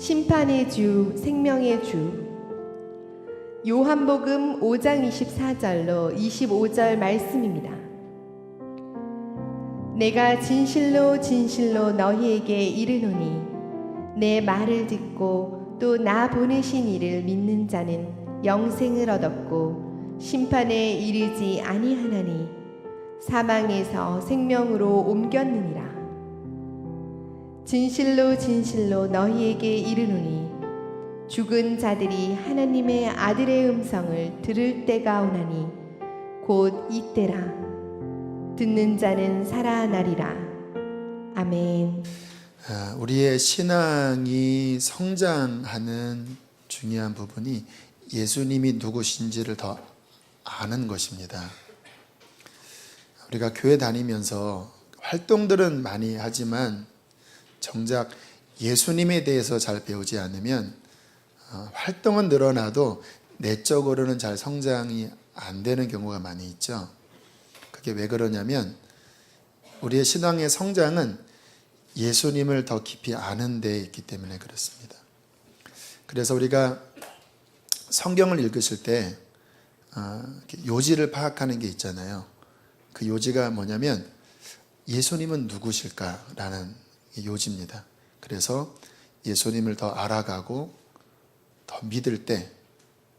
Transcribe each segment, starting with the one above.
심판의 주, 생명의 주. 요한복음 5장 24절로 25절 말씀입니다. 내가 진실로 진실로 너희에게 이르노니 내 말을 듣고 또 나 보내신 이를 믿는 자는 영생을 얻었고 심판에 이르지 아니하나니 사망에서 생명으로 옮겼느니라. 진실로 진실로 너희에게 이르노니 죽은 자들이 하나님의 아들의 음성을 들을 때가 오나니 곧 이때라. 듣는 자는 살아나리라. 아멘. 우리의 신앙이 성장하는 중요한 부분이 예수님이 누구신지를 더 아는 것입니다. 우리가 교회 다니면서 활동들은 많이 하지만 정작 예수님에 대해서 잘 배우지 않으면 활동은 늘어나도 내적으로는 잘 성장이 안 되는 경우가 많이 있죠. 그게 왜 그러냐면 우리의 신앙의 성장은 예수님을 더 깊이 아는 데 있기 때문에 그렇습니다. 그래서 우리가 성경을 읽으실 때 요지를 파악하는 게 있잖아요. 그 요지가 뭐냐면 예수님은 누구실까라는 요지입니다. 그래서 예수님을 더 알아가고 더 믿을 때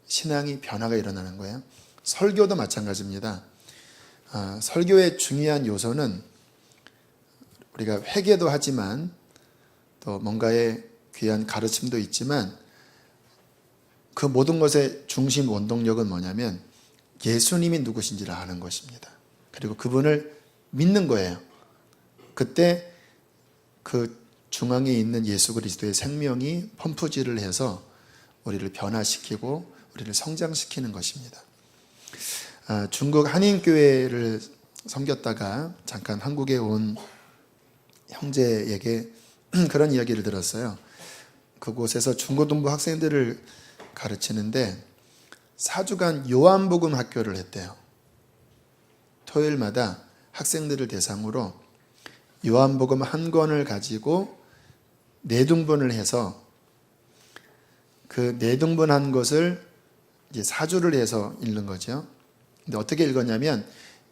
신앙이 변화가 일어나는 거예요. 설교도 마찬가지입니다. 설교의 중요한 요소는 우리가 회개도 하지만 또 뭔가의 귀한 가르침도 있지만 그 모든 것의 중심 원동력은 뭐냐면 예수님이 누구신지를 아는 것입니다. 그리고 그분을 믿는 거예요. 그때 그 중앙에 있는 예수 그리스도의 생명이 펌프질을 해서 우리를 변화시키고 우리를 성장시키는 것입니다. 중국 한인교회를 섬겼다가 잠깐 한국에 온 형제에게 그런 이야기를 들었어요. 그곳에서 중고등부 학생들을 가르치는데 4주간 요한복음 학교를 했대요. 토요일마다 학생들을 대상으로 요한복음 한 권을 가지고 내등분을 해서 그 내등분한 것을 이제 4주를 해서 읽는 거죠. 근데 어떻게 읽었냐면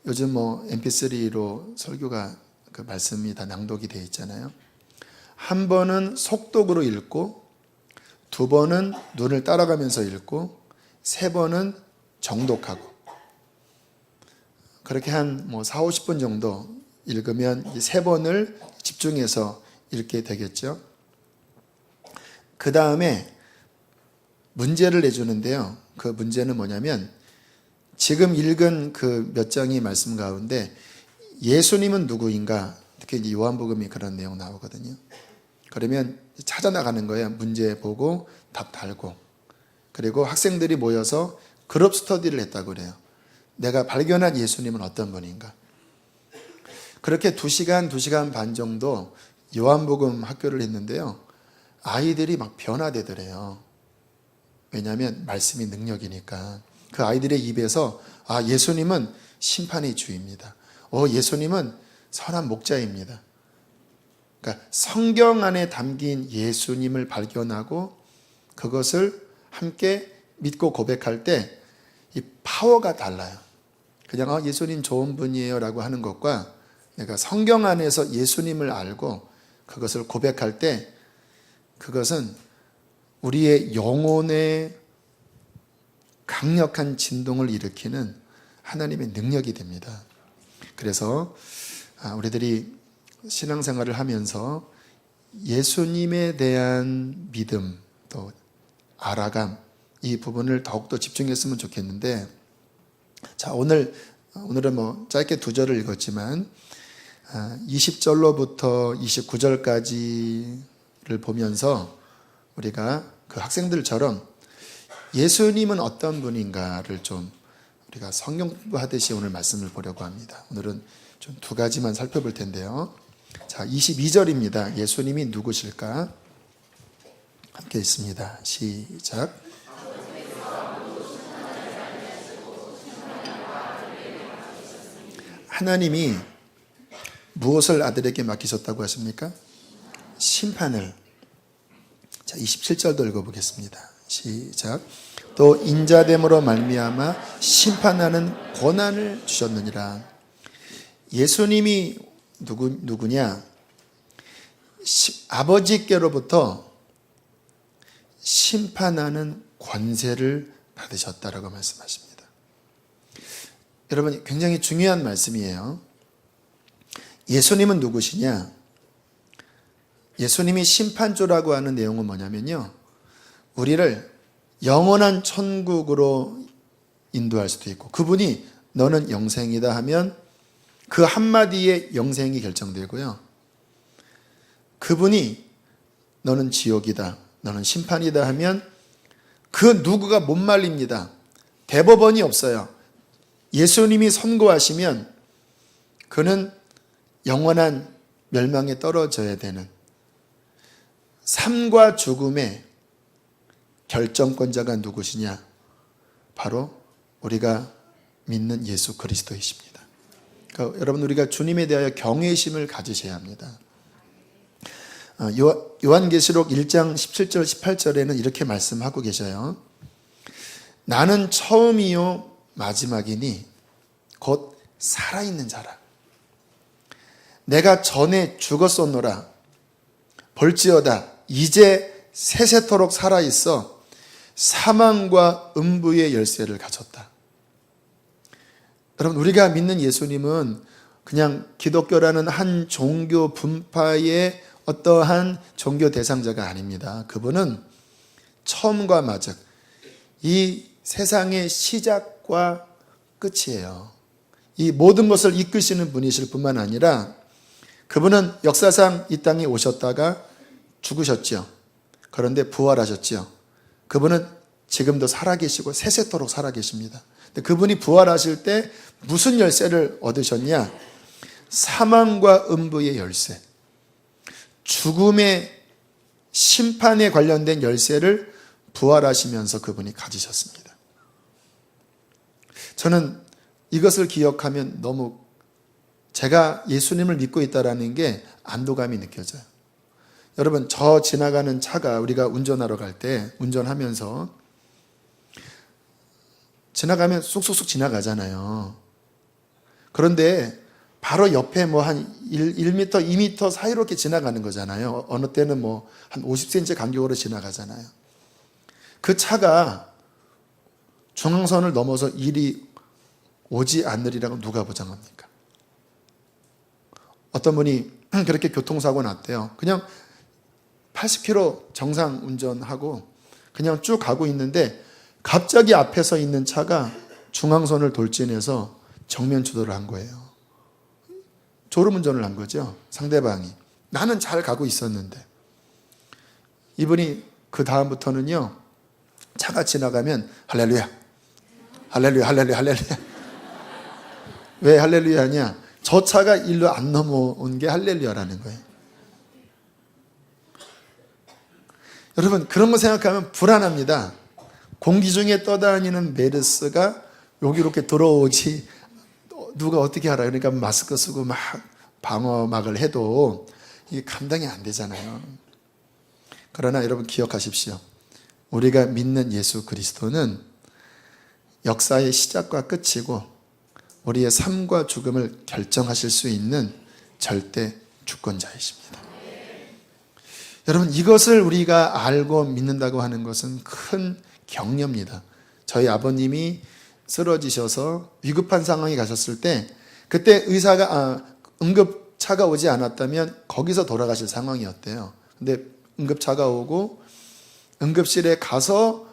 요즘 mp3로 설교가 그 말씀이 다 낭독이 되어 있잖아요. 한 번은 속독으로 읽고 두 번은 눈을 따라가면서 읽고 세 번은 정독하고 그렇게 한 4, 50분 정도 읽으면 세 번을 집중해서 읽게 되겠죠. 그 다음에 문제를 내주는데요. 그 문제는 뭐냐면 지금 읽은 그 몇 장의 말씀 가운데 예수님은 누구인가? 특히 이제 요한복음이 그런 내용 나오거든요. 그러면 찾아나가는 거예요. 문제 보고 답 달고. 그리고 학생들이 모여서 그룹 스터디를 했다고 그래요. 내가 발견한 예수님은 어떤 분인가? 그렇게 2시간, 2시간 반 정도 요한복음 학교를 했는데요. 아이들이 막 변화되더래요. 왜냐하면 말씀이 능력이니까. 그 아이들의 입에서 예수님은 심판의 주입니다. 예수님은 선한 목자입니다. 그러니까 성경 안에 담긴 예수님을 발견하고 그것을 함께 믿고 고백할 때 이 파워가 달라요. 그냥 예수님 좋은 분이에요 라고 하는 것과 내가 성경 안에서 예수님을 알고 그것을 고백할 때 그것은 우리의 영혼에 강력한 진동을 일으키는 하나님의 능력이 됩니다. 그래서 우리들이 신앙생활을 하면서 예수님에 대한 믿음 또 알아감 이 부분을 더욱더 집중했으면 좋겠는데 자 오늘은 짧게 2절을 읽었지만 20절로부터 29절까지를 보면서 우리가 그 학생들처럼 예수님은 어떤 분인가를 좀 우리가 성경 공부하듯이 오늘 말씀을 보려고 합니다. 오늘은 좀 2가지만 살펴볼 텐데요. 자, 22절입니다. 예수님이 누구실까? 함께 읽습니다. 시작. 하나님이 무엇을 아들에게 맡기셨다고 하십니까? 심판을. 자, 27절도 읽어보겠습니다. 시작. 또 인자됨으로 말미암아 심판하는 권한을 주셨느니라. 예수님이 누구냐? 아버지께로부터 심판하는 권세를 받으셨다라고 말씀하십니다. 여러분, 굉장히 중요한 말씀이에요. 예수님은 누구시냐? 예수님이 심판주라고 하는 내용은 뭐냐면요, 우리를 영원한 천국으로 인도할 수도 있고, 그분이 너는 영생이다 하면 그 한마디에 영생이 결정되고요, 그분이 너는 지옥이다, 너는 심판이다 하면 그 누구가 못 말립니다. 대법원이 없어요. 예수님이 선고하시면 그는 영원한 멸망에 떨어져야 되는, 삶과 죽음의 결정권자가 누구시냐? 바로 우리가 믿는 예수 그리스도이십니다. 그러니까 여러분, 우리가 주님에 대하여 경외심을 가지셔야 합니다. 요한계시록 1장 17절 18절에는 이렇게 말씀하고 계셔요. 나는 처음이요 마지막이니 곧 살아있는 자라. 내가 전에 죽었었노라. 볼지어다 이제 세세토록 살아있어 사망과 음부의 열쇠를 가졌다. 여러분, 우리가 믿는 예수님은 그냥 기독교라는 한 종교 분파의 어떠한 종교 대상자가 아닙니다. 그분은 처음과 마지막, 이 세상의 시작과 끝이에요. 이 모든 것을 이끄시는 분이실 뿐만 아니라 그분은 역사상 이 땅에 오셨다가 죽으셨죠. 그런데 부활하셨죠. 그분은 지금도 살아계시고 세세토록 살아계십니다. 근데 그분이 부활하실 때 무슨 열쇠를 얻으셨냐? 사망과 음부의 열쇠, 죽음의 심판에 관련된 열쇠를 부활하시면서 그분이 가지셨습니다. 저는 이것을 기억하면 너무 제가 예수님을 믿고 있다는 게 안도감이 느껴져요. 여러분, 저 지나가는 차가, 우리가 운전하러 갈 때 운전하면서 지나가면 쑥쑥쑥 지나가잖아요. 그런데 바로 옆에 뭐 한 1m, 2m 사이로 이렇게 지나가는 거잖아요. 어느 때는 뭐 한 50cm 간격으로 지나가잖아요. 그 차가 중앙선을 넘어서 이리 오지 않으리라고 누가 보장합니까? 어떤 분이 그렇게 교통사고 났대요. 그냥 80km 정상 운전하고 그냥 쭉 가고 있는데 갑자기 앞에서 있는 차가 중앙선을 돌진해서 정면 추돌을 한 거예요. 졸음운전을 한 거죠, 상대방이. 나는 잘 가고 있었는데. 이분이 그 다음부터는요, 차가 지나가면 할렐루야, 할렐루야, 할렐루야, 할렐루야. 왜 할렐루야 하냐? 저 차가 일로 안 넘어온 게 할렐루야라는 거예요. 여러분, 그런 거 생각하면 불안합니다. 공기 중에 떠다니는 메르스가 여기 이렇게 들어오지 누가 어떻게 알아요? 그러니까 마스크 쓰고 막 방어막을 해도 이게 감당이 안 되잖아요. 그러나 여러분 기억하십시오. 우리가 믿는 예수 그리스도는 역사의 시작과 끝이고 우리의 삶과 죽음을 결정하실 수 있는 절대 주권자이십니다. 여러분, 이것을 우리가 알고 믿는다고 하는 것은 큰 격려입니다. 저희 아버님이 쓰러지셔서 위급한 상황에 가셨을 때 그때 의사가 응급차가 오지 않았다면 거기서 돌아가실 상황이었대요. 근데 응급차가 오고 응급실에 가서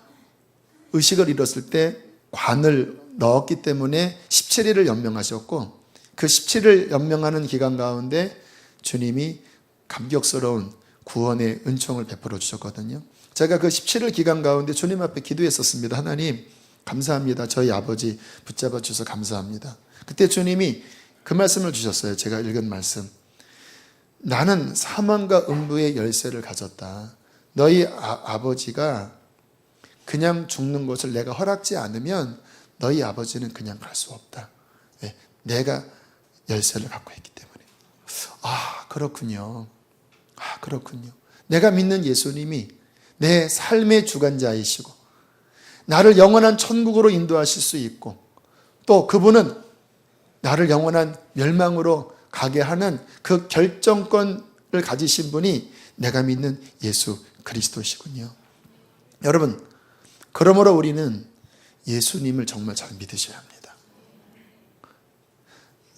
의식을 잃었을 때 관을 넣었기 때문에 17일을 연명하셨고, 그 17일 연명하는 기간 가운데 주님이 감격스러운 구원의 은총을 베풀어 주셨거든요. 제가 그 17일 기간 가운데 주님 앞에 기도했었습니다. 하나님 감사합니다. 저희 아버지 붙잡아 주셔서 감사합니다. 그때 주님이 그 말씀을 주셨어요. 제가 읽은 말씀. 나는 사망과 음부의 열쇠를 가졌다. 너희 아버지가 그냥 죽는 것을 내가 허락지 않으면 너희 아버지는 그냥 갈 수 없다. 왜? 내가 열쇠를 갖고 있기 때문에. 그렇군요. 그렇군요. 내가 믿는 예수님이 내 삶의 주관자이시고 나를 영원한 천국으로 인도하실 수 있고 또 그분은 나를 영원한 멸망으로 가게 하는 그 결정권을 가지신 분이 내가 믿는 예수 그리스도시군요. 여러분, 그러므로 우리는 예수님을 정말 잘 믿으셔야 합니다.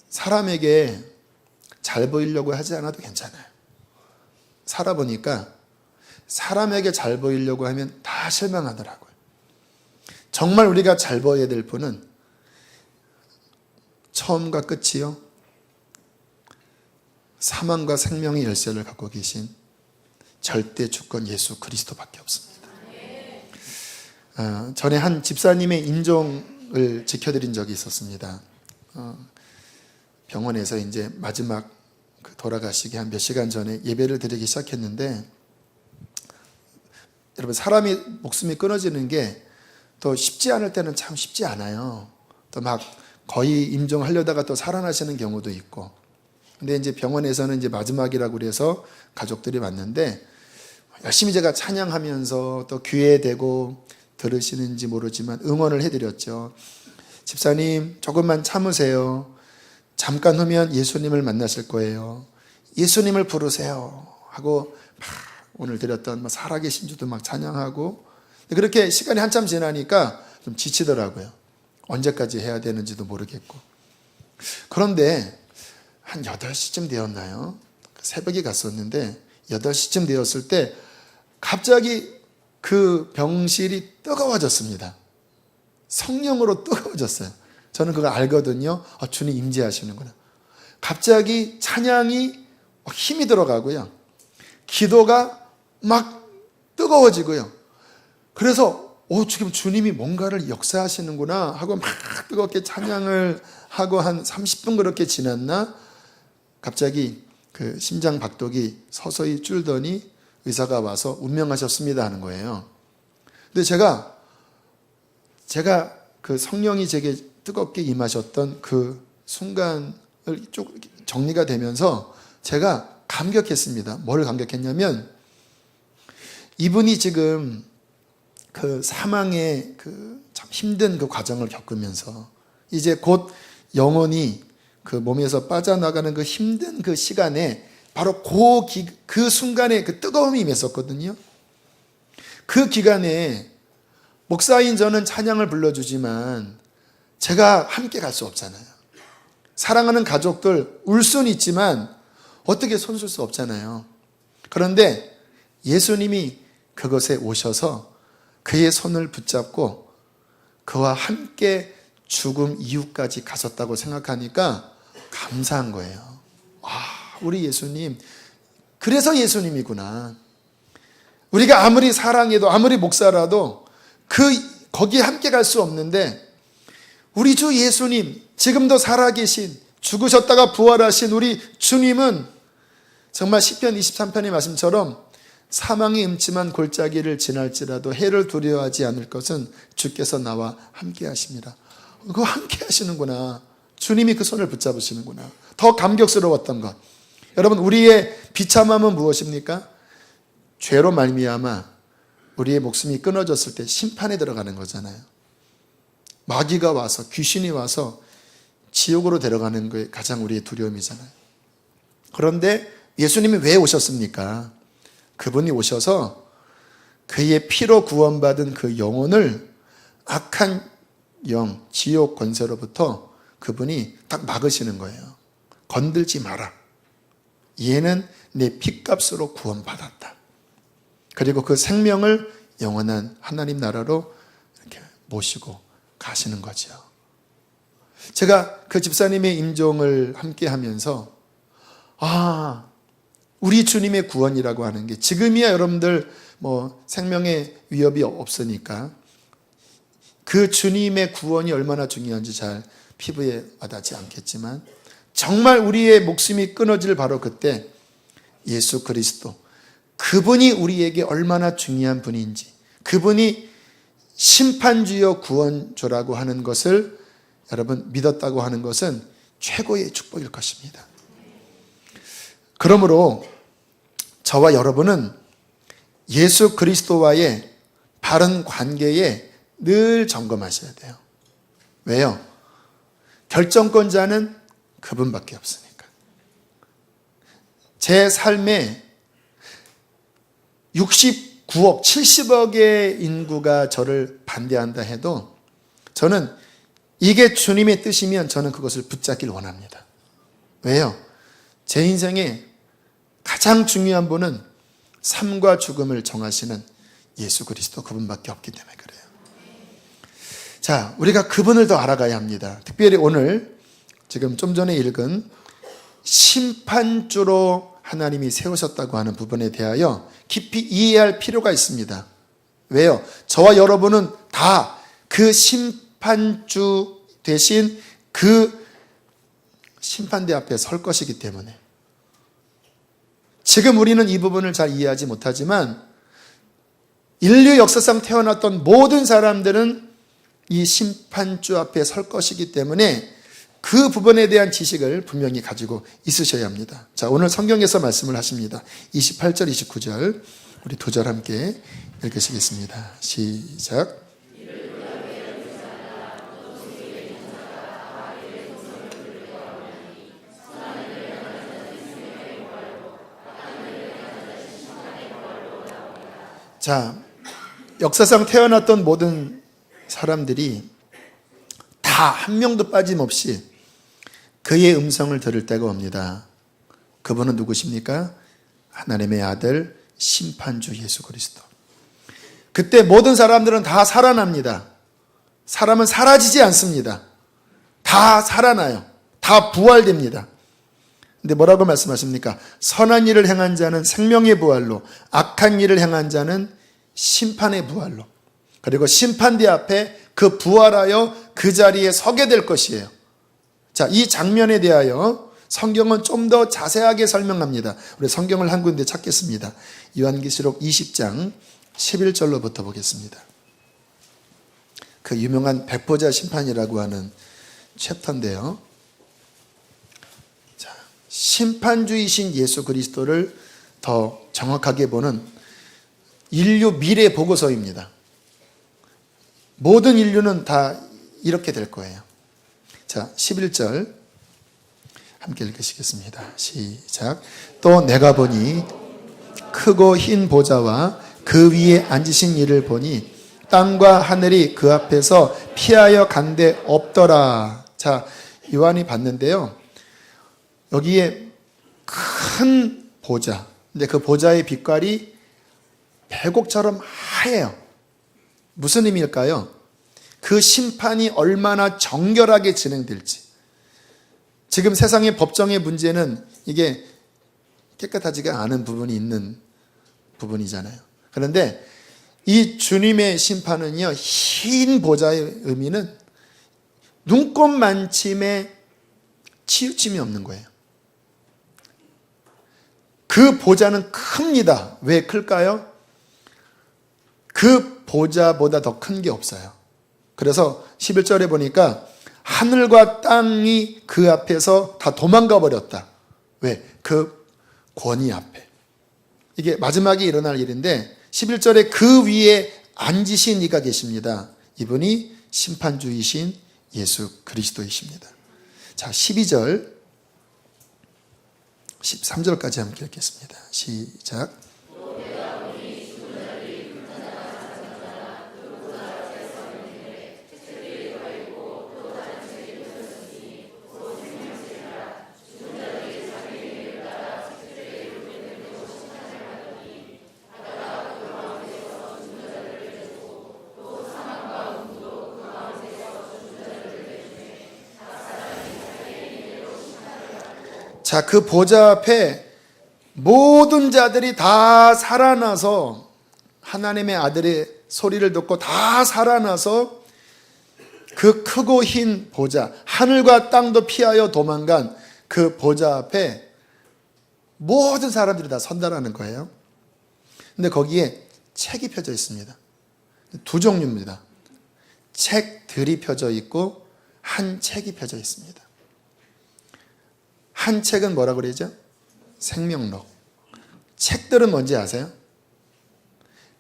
사람에게 잘 보이려고 하지 않아도 괜찮아요. 살아보니까 사람에게 잘 보이려고 하면 다 실망하더라고요. 정말 우리가 잘 보여야 될 분은 처음과 끝이요, 사망과 생명의 열쇠를 갖고 계신 절대 주권 예수 그리스도밖에 없습니다. 전에 한 집사님의 임종을 지켜드린 적이 있었습니다. 병원에서 이제 마지막 돌아가시기 한 몇 시간 전에 예배를 드리기 시작했는데, 여러분, 사람이 목숨이 끊어지는 게 또 쉽지 않을 때는 참 쉽지 않아요. 또 막 거의 임종하려다가 또 살아나시는 경우도 있고. 근데 이제 병원에서는 이제 마지막이라고 그래서 가족들이 왔는데, 열심히 제가 찬양하면서 또 귀에 대고 들으시는지 모르지만 응원을 해드렸죠. 집사님, 조금만 참으세요. 잠깐 후면 예수님을 만나실 거예요. 예수님을 부르세요. 하고 막 오늘 드렸던 살아계신 주도 막 찬양하고, 그렇게 시간이 한참 지나니까 좀 지치더라고요. 언제까지 해야 되는지도 모르겠고. 그런데 한 8시쯤 되었나요? 새벽에 갔었는데 8시쯤 되었을 때 갑자기 그 병실이 뜨거워졌습니다. 성령으로 뜨거워졌어요. 저는 그걸 알거든요. 주님 임재하시는구나. 갑자기 찬양이 힘이 들어가고요. 기도가 막 뜨거워지고요. 그래서 지금 주님이 뭔가를 역사하시는구나 하고 막 뜨겁게 찬양을 하고 한 30분 그렇게 지났나? 갑자기 그 심장 박동이 서서히 줄더니 의사가 와서 운명하셨습니다 하는 거예요. 근데 제가 그 성령이 제게 뜨겁게 임하셨던 그 순간을 쭉 정리가 되면서 제가 감격했습니다. 뭘 감격했냐면, 이분이 지금 그 사망의 그 참 힘든 그 과정을 겪으면서 이제 곧 영혼이 그 몸에서 빠져나가는 그 힘든 그 시간에 바로 그 순간에 그 뜨거움이 임했었거든요. 그 기간에 목사인 저는 찬양을 불러주지만 제가 함께 갈 수 없잖아요. 사랑하는 가족들 울 수는 있지만 어떻게 손쓸 수 없잖아요. 그런데 예수님이 그것에 오셔서 그의 손을 붙잡고 그와 함께 죽음 이후까지 가셨다고 생각하니까 감사한 거예요. 우리 예수님, 그래서 예수님이구나. 우리가 아무리 사랑해도 아무리 목사라도 거기에 함께 갈 수 없는데 우리 주 예수님, 지금도 살아계신, 죽으셨다가 부활하신 우리 주님은 정말 시편 23편의 말씀처럼 사망의 음침한 골짜기를 지날지라도 해를 두려워하지 않을 것은 주께서 나와 함께 하십니다. 그거 함께 하시는구나. 주님이 그 손을 붙잡으시는구나. 더 감격스러웠던 것. 여러분, 우리의 비참함은 무엇입니까? 죄로 말미암아 우리의 목숨이 끊어졌을 때 심판에 들어가는 거잖아요. 마귀가 와서, 귀신이 와서 지옥으로 데려가는 게 가장 우리의 두려움이잖아요. 그런데 예수님이 왜 오셨습니까? 그분이 오셔서 그의 피로 구원받은 그 영혼을 악한 영, 지옥 권세로부터 그분이 딱 막으시는 거예요. 건들지 마라. 얘는 내 피값으로 구원받았다. 그리고 그 생명을 영원한 하나님 나라로 이렇게 모시고 가시는 거죠. 제가 그 집사님의 임종을 함께 하면서 우리 주님의 구원이라고 하는 게 지금이야 여러분들 생명의 위협이 없으니까 그 주님의 구원이 얼마나 중요한지 잘 피부에 와닿지 않겠지만 정말 우리의 목숨이 끊어질 바로 그때 예수 그리스도, 그분이 우리에게 얼마나 중요한 분인지, 그분이 심판주여 구원주라고 하는 것을 여러분 믿었다고 하는 것은 최고의 축복일 것입니다. 그러므로 저와 여러분은 예수 그리스도와의 바른 관계에 늘 점검하셔야 돼요. 왜요? 결정권자는 그분밖에 없으니까. 제 삶에 69억, 70억의 인구가 저를 반대한다 해도 저는 이게 주님의 뜻이면 저는 그것을 붙잡길 원합니다. 왜요? 제 인생에 가장 중요한 분은 삶과 죽음을 정하시는 예수 그리스도 그분밖에 없기 때문에 그래요. 자, 우리가 그분을 더 알아가야 합니다. 특별히 오늘 지금 좀 전에 읽은 심판주로 하나님이 세우셨다고 하는 부분에 대하여 깊이 이해할 필요가 있습니다. 왜요? 저와 여러분은 다 그 심판주 대신 그 심판대 앞에 설 것이기 때문에 지금 우리는 이 부분을 잘 이해하지 못하지만 인류 역사상 태어났던 모든 사람들은 이 심판주 앞에 설 것이기 때문에 그 부분에 대한 지식을 분명히 가지고 있으셔야 합니다. 자, 오늘 성경에서 말씀을 하십니다. 28절, 29절 우리 두 절 함께 읽으시겠습니다. 시작. 자, 역사상 태어났던 모든 사람들이 다 한 명도 빠짐없이 그의 음성을 들을 때가 옵니다. 그분은 누구십니까? 하나님의 아들 심판주 예수 그리스도. 그때 모든 사람들은 다 살아납니다. 사람은 사라지지 않습니다. 다 살아나요. 다 부활됩니다. 근데 뭐라고 말씀하십니까? 선한 일을 행한 자는 생명의 부활로, 악한 일을 행한 자는 심판의 부활로. 그리고 심판대 앞에 그 부활하여 그 자리에 서게 될 것이에요. 자, 이 장면에 대하여 성경은 좀 더 자세하게 설명합니다. 우리 성경을 한 군데 찾겠습니다. 요한계시록 20장 11절로부터 보겠습니다. 그 유명한 백보자 심판이라고 하는 챕터인데요. 자, 심판주이신 예수 그리스도를 더 정확하게 보는 인류 미래 보고서입니다. 모든 인류는 다 이렇게 될 거예요. 자, 11절 함께 읽으시겠습니다. 시작. 또 내가 보니 크고 흰 보좌와 그 위에 앉으신 이를 보니 땅과 하늘이 그 앞에서 피하여 간데 없더라. 자, 요한이 봤는데요. 여기에 큰 보좌. 근데 그 보좌의 빛깔이 백옥처럼 하얘요. 무슨 의미일까요? 그 심판이 얼마나 정결하게 진행될지. 지금 세상의 법정의 문제는 이게 깨끗하지가 않은 부분이 있는 부분이잖아요. 그런데 이 주님의 심판은요, 흰 보좌의 의미는 눈꽃만침의 치우침이 없는 거예요. 그 보좌는 큽니다. 왜 클까요? 그 보좌보다 더 큰 게 없어요. 그래서 11절에 보니까 하늘과 땅이 그 앞에서 다 도망가 버렸다. 왜? 그 권위 앞에. 이게 마지막에 일어날 일인데 11절에 그 위에 앉으신 이가 계십니다. 이분이 심판주이신 예수 그리스도이십니다. 자, 12절 13절까지 함께 읽겠습니다. 시작. 자, 그 보좌 앞에 모든 자들이 다 살아나서 하나님의 아들의 소리를 듣고 다 살아나서 그 크고 흰 보좌, 하늘과 땅도 피하여 도망간 그 보좌 앞에 모든 사람들이 다 선다라는 거예요. 근데 거기에 책이 펴져 있습니다. 두 종류입니다. 책들이 펴져 있고 한 책이 펴져 있습니다. 한 책은 뭐라고 그러죠? 생명록. 책들은 뭔지 아세요?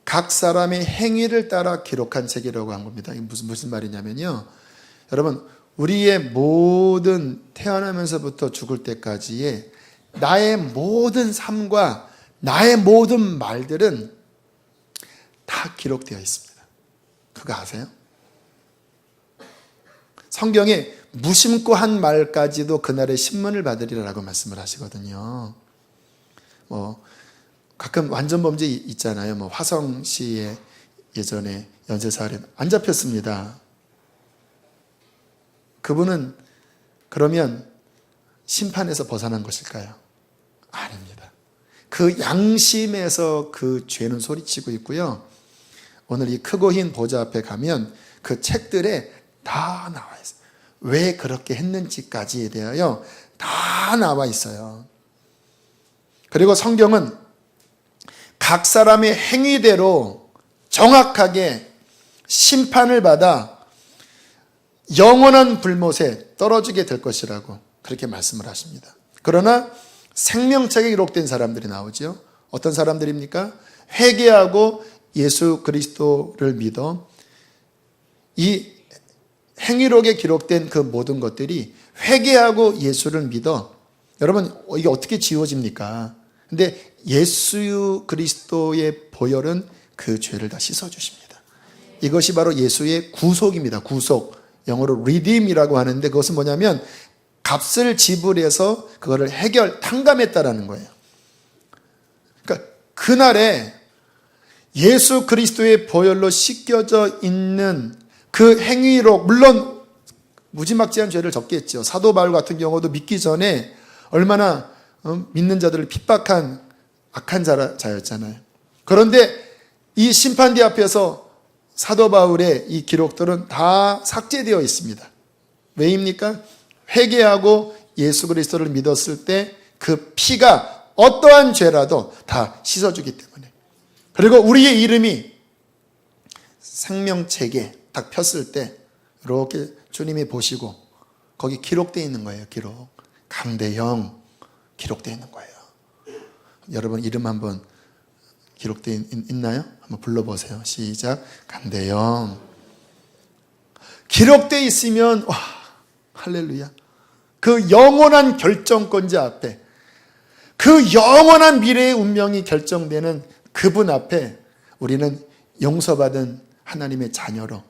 각 사람의 행위를 따라 기록한 책이라고 한 겁니다. 이게 무슨 말이냐면요. 여러분, 우리의 모든 태어나면서부터 죽을 때까지의 나의 모든 삶과 나의 모든 말들은 다 기록되어 있습니다. 그거 아세요? 성경에 무심코 한 말까지도 그날의 신문을 받으리라고 말씀을 하시거든요. 가끔 완전 범죄 있잖아요. 화성 씨의 예전에 연쇄살인 안 잡혔습니다. 그분은 그러면 심판에서 벗어난 것일까요? 아닙니다. 그 양심에서 그 죄는 소리치고 있고요. 오늘 이 크고 흰 보좌 앞에 가면 그 책들에 다 나와 있어요. 왜 그렇게 했는지까지에 대하여 다 나와 있어요. 그리고 성경은 각 사람의 행위대로 정확하게 심판을 받아 영원한 불못에 떨어지게 될 것이라고 그렇게 말씀을 하십니다. 그러나 생명책에 기록된 사람들이 나오죠. 어떤 사람들입니까? 회개하고 예수 그리스도를 믿어 이 행위록에 기록된 그 모든 것들이 회개하고 예수를 믿어. 여러분, 이게 어떻게 지워집니까? 근데 예수 그리스도의 보혈은 그 죄를 다 씻어주십니다. 이것이 바로 예수의 구속입니다. 구속. 영어로 redeem이라고 하는데 그것은 뭐냐면 값을 지불해서 그거를 탕감했다라는 거예요. 그러니까 그날에 예수 그리스도의 보혈로 씻겨져 있는 그 행위로, 물론 무지막지한 죄를 졌겠죠. 사도 바울 같은 경우도 믿기 전에 얼마나 믿는 자들을 핍박한 악한 자였잖아요. 그런데 이 심판대 앞에서 사도 바울의 이 기록들은 다 삭제되어 있습니다. 왜입니까? 회개하고 예수 그리스도를 믿었을 때 그 피가 어떠한 죄라도 다 씻어주기 때문에. 그리고 우리의 이름이 생명책에 딱 폈을 때 이렇게 주님이 보시고 거기 기록되어 있는 거예요. 기록. 강대영 기록되어 있는 거예요. 여러분 이름 한번 기록되어 있나요? 한번 불러보세요. 시작. 강대영. 기록되어 있으면 와, 할렐루야. 그 영원한 결정권자 앞에, 그 영원한 미래의 운명이 결정되는 그분 앞에 우리는 용서받은 하나님의 자녀로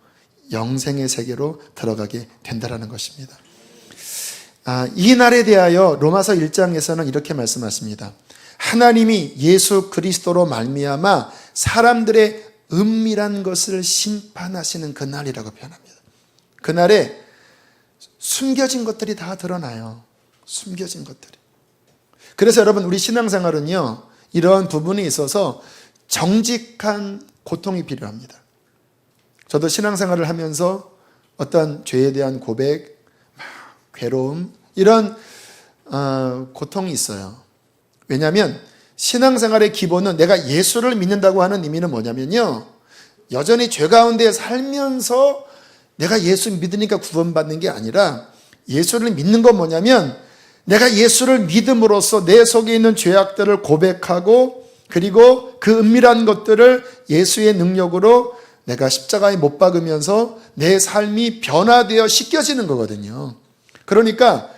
영생의 세계로 들어가게 된다는 것입니다. 이 날에 대하여 로마서 1장에서는 이렇게 말씀하십니다. 하나님이 예수 그리스도로 말미암아 사람들의 은밀한 것을 심판하시는 그날이라고 표현합니다. 그날에 숨겨진 것들이 다 드러나요. 숨겨진 것들이. 그래서 여러분 우리 신앙생활은요, 이런 부분에 있어서 정직한 고통이 필요합니다. 저도 신앙생활을 하면서 어떤 죄에 대한 고백, 괴로움, 이런 고통이 있어요. 왜냐하면 신앙생활의 기본은 내가 예수를 믿는다고 하는 의미는 뭐냐면요, 여전히 죄 가운데 살면서 내가 예수 믿으니까 구원받는 게 아니라, 예수를 믿는 건 뭐냐면 내가 예수를 믿음으로써 내 속에 있는 죄악들을 고백하고, 그리고 그 은밀한 것들을 예수의 능력으로 내가 십자가에 못 박으면서 내 삶이 변화되어 씻겨지는 거거든요. 그러니까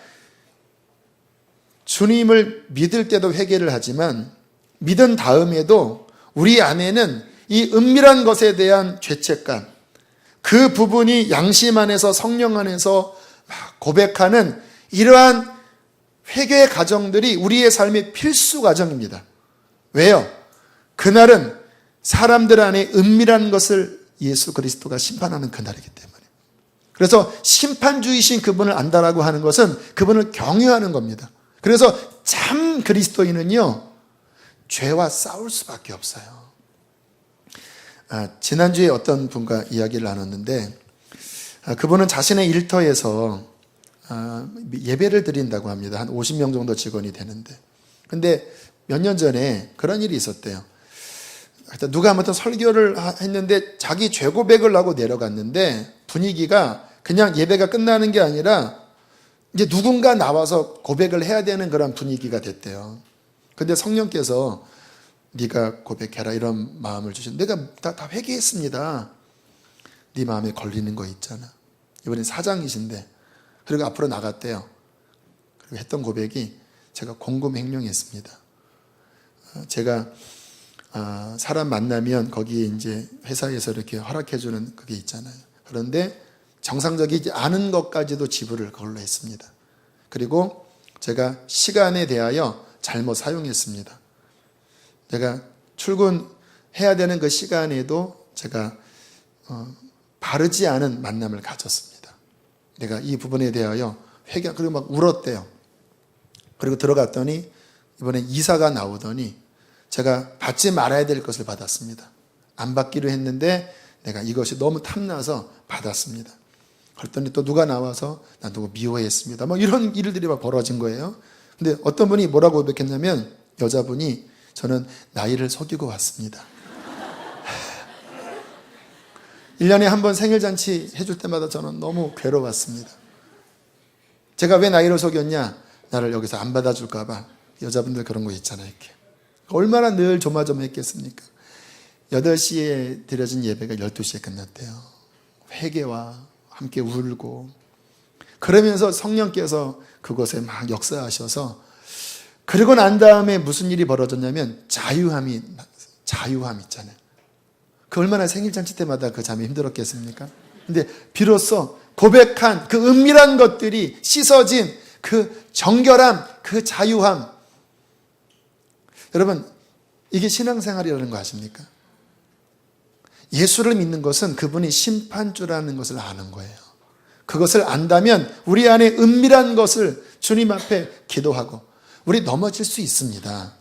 주님을 믿을 때도 회개를 하지만 믿은 다음에도 우리 안에는 이 은밀한 것에 대한 죄책감, 그 부분이 양심 안에서 성령 안에서 고백하는 이러한 회개의 과정들이 우리의 삶의 필수 과정입니다. 왜요? 그날은 사람들 안에 은밀한 것을 예수 그리스도가 심판하는 그날이기 때문에. 그래서 심판주이신 그분을 안다라고 하는 것은 그분을 경외하는 겁니다. 그래서 참 그리스도인은요, 죄와 싸울 수밖에 없어요. 지난주에 어떤 분과 이야기를 나눴는데, 그분은 자신의 일터에서 예배를 드린다고 합니다. 한 50명 정도 직원이 되는데. 근데 몇 년 전에 그런 일이 있었대요. 누가 아무튼 설교를 했는데 자기 죄 고백을 하고 내려갔는데 분위기가 그냥 예배가 끝나는 게 아니라 이제 누군가 나와서 고백을 해야 되는 그런 분위기가 됐대요. 근데 성령께서 네가 고백해라 이런 마음을 주신. 내가 다 회개했습니다. 네 마음에 걸리는 거 있잖아. 이번엔 사장이신데 그리고 앞으로 나갔대요. 그리고 했던 고백이 제가 공금횡령했습니다. 제가 사람 만나면 거기에 이제 회사에서 이렇게 허락해주는 그게 있잖아요. 그런데 정상적이지 않은 것까지도 지불을 그걸로 했습니다. 그리고 제가 시간에 대하여 잘못 사용했습니다. 제가 출근해야 되는 그 시간에도 제가 바르지 않은 만남을 가졌습니다. 내가 이 부분에 대하여 회개, 그리고 막 울었대요. 그리고 들어갔더니 이번에 이사가 나오더니 제가 받지 말아야 될 것을 받았습니다. 안 받기로 했는데 내가 이것이 너무 탐나서 받았습니다. 그랬더니 또 누가 나와서 나 누구 미워했습니다. 뭐 이런 일들이 막 벌어진 거예요. 근데 어떤 분이 뭐라고 고백했냐면 여자분이 저는 나이를 속이고 왔습니다. 1년에 한 번 생일잔치 해줄 때마다 저는 너무 괴로웠습니다. 제가 왜 나이를 속였냐? 나를 여기서 안 받아줄까 봐. 여자분들 그런 거 있잖아요. 이렇게. 얼마나 늘 조마조마했겠습니까? 8시에 드려진 예배가 12시에 끝났대요. 회개와 함께 울고 그러면서 성령께서 그곳에 막 역사하셔서 그리고 난 다음에 무슨 일이 벌어졌냐면 자유함 있잖아요. 그 얼마나 생일잔치 때마다 그 잠이 힘들었겠습니까? 근데 비로소 고백한 그 은밀한 것들이 씻어진 그 정결함, 그 자유함. 여러분, 이게 신앙생활이라는 거 아십니까? 예수를 믿는 것은 그분이 심판주라는 것을 아는 거예요. 그것을 안다면 우리 안에 은밀한 것을 주님 앞에 기도하고 우리 넘어질 수 있습니다.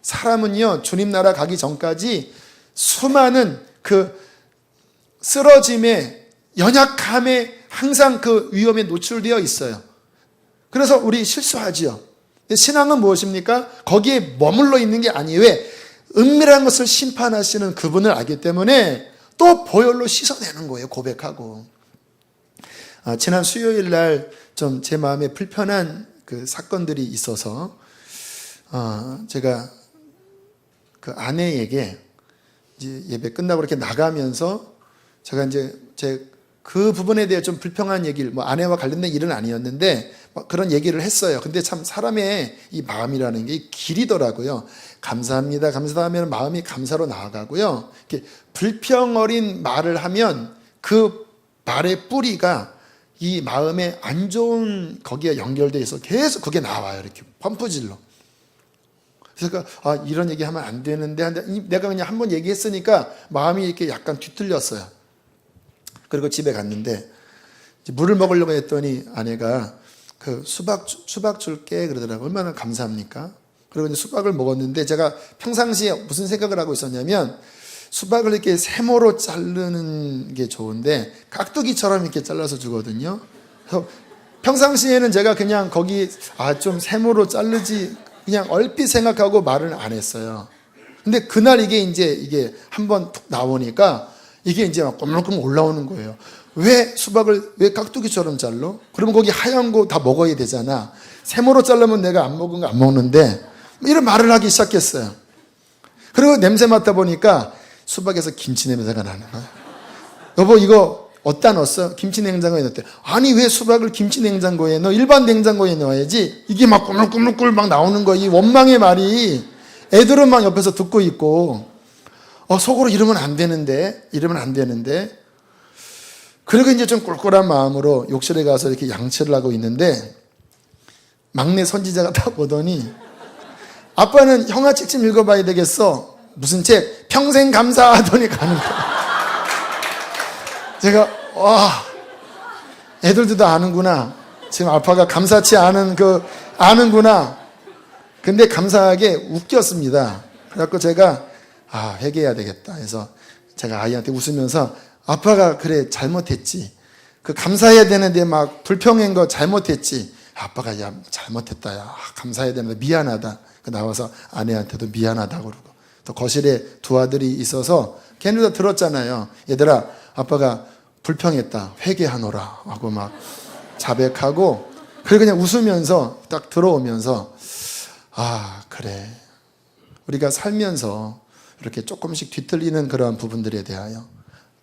사람은요, 주님 나라 가기 전까지 수많은 그 쓰러짐에, 연약함에 항상 그 위험에 노출되어 있어요. 그래서 우리 실수하지요. 신앙은 무엇입니까? 거기에 머물러 있는 게 아니에요. 왜? 은밀한 것을 심판하시는 그분을 알기 때문에 또 보혈로 씻어내는 거예요. 고백하고. 지난 수요일 날 좀 제 마음에 불편한 그 사건들이 있어서 제가 그 아내에게 이제 예배 끝나고 이렇게 나가면서 제가 이제 그 부분에 대해 좀 불평한 얘기를, 뭐 아내와 관련된 일은 아니었는데 그런 얘기를 했어요. 근데 참 사람의 이 마음이라는 게 길이더라고요. 감사합니다. 감사하면 마음이 감사로 나아가고요. 이렇게 불평 어린 말을 하면 그 말의 뿌리가 이 마음에 안 좋은 거기에 연결되어 있어 계속 그게 나와요. 이렇게 펌프질로. 그래서 이런 얘기 하면 안 되는데 내가 그냥 한번 얘기했으니까 마음이 이렇게 약간 뒤틀렸어요. 그리고 집에 갔는데 물을 먹으려고 했더니 아내가 그 수박 줄게 그러더라고요. 얼마나 감사합니까? 그리고 이제 수박을 먹었는데 제가 평상시에 무슨 생각을 하고 있었냐면 수박을 이렇게 세모로 자르는 게 좋은데 깍두기처럼 이렇게 잘라서 주거든요. 그래서 평상시에는 제가 그냥 거기 좀 세모로 자르지 그냥 얼핏 생각하고 말을 안 했어요. 근데 그날 이게 한번 툭 나오니까 이게 이제 막 꼬물꼬물 올라오는 거예요. 왜 깍두기처럼 잘라? 그러면 거기 하얀 거 다 먹어야 되잖아. 세모로 자르면 내가 안 먹은 거 안 먹는데 이런 말을 하기 시작했어요. 그리고 냄새 맡다 보니까 수박에서 김치 냄새가 나는 거야. 여보 이거 어디다 넣었어? 김치 냉장고에 넣었대. 아니 왜 수박을 김치 냉장고에 넣어? 일반 냉장고에 넣어야지. 이게 막 꾸물꾸물꾸물 막 나오는 거야. 이 원망의 말이. 애들은 막 옆에서 듣고 있고 속으로 이러면 안 되는데 그리고 이제 좀 꿀꿀한 마음으로 욕실에 가서 이렇게 양치를 하고 있는데 막내 선지자가 딱 보더니 아빠는 형아 책 좀 읽어봐야 되겠어. 무슨 책? 평생 감사하더니 가는 거야. 제가 애들도 다 아는구나. 지금 아빠가 감사치 않은 아는구나. 근데 감사하게 웃겼습니다. 그래갖고 제가 회개해야 되겠다 해서 제가 아이한테 웃으면서 아빠가 그래 잘못했지. 그 감사해야 되는데 막 불평한 거 잘못했지. 아빠가 잘못했다. 감사해야 되는데 미안하다. 나와서 아내한테도 미안하다고 그러고 또 거실에 두 아들이 있어서 걔네도 들었잖아요. 얘들아 아빠가 불평했다. 회개하노라 하고 막 자백하고 그리고 그냥 웃으면서 딱 들어오면서 그래 우리가 살면서 이렇게 조금씩 뒤틀리는 그러한 부분들에 대하여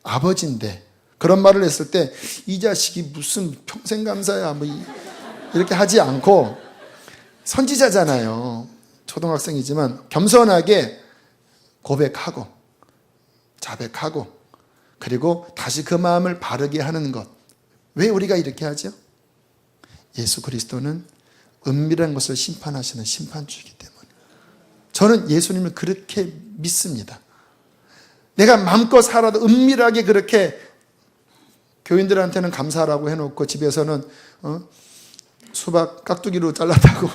아버지인데 그런 말을 했을 때 이 자식이 무슨 평생 감사야 뭐 이렇게 하지 않고 선지자잖아요. 초등학생이지만 겸손하게 고백하고 자백하고 그리고 다시 그 마음을 바르게 하는 것. 왜 우리가 이렇게 하죠? 예수 그리스도는 은밀한 것을 심판하시는 심판주이기 때문에 저는 예수님을 그렇게 믿습니다. 내가 마음껏 살아도 은밀하게 그렇게 교인들한테는 감사하라고 해놓고 집에서는 수박 깍두기로 잘랐다고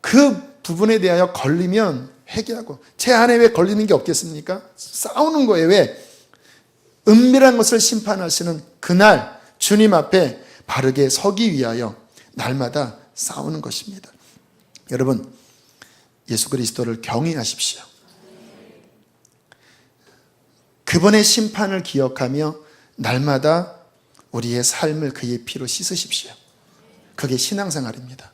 그 부분에 대하여 걸리면 회개하고 제 안에 왜 걸리는 게 없겠습니까? 싸우는 거예요. 왜? 은밀한 것을 심판하시는 그날 주님 앞에 바르게 서기 위하여 날마다 싸우는 것입니다. 여러분 예수 그리스도를 경외하십시오. 그분의 심판을 기억하며 날마다 우리의 삶을 그의 피로 씻으십시오. 그게 신앙생활입니다.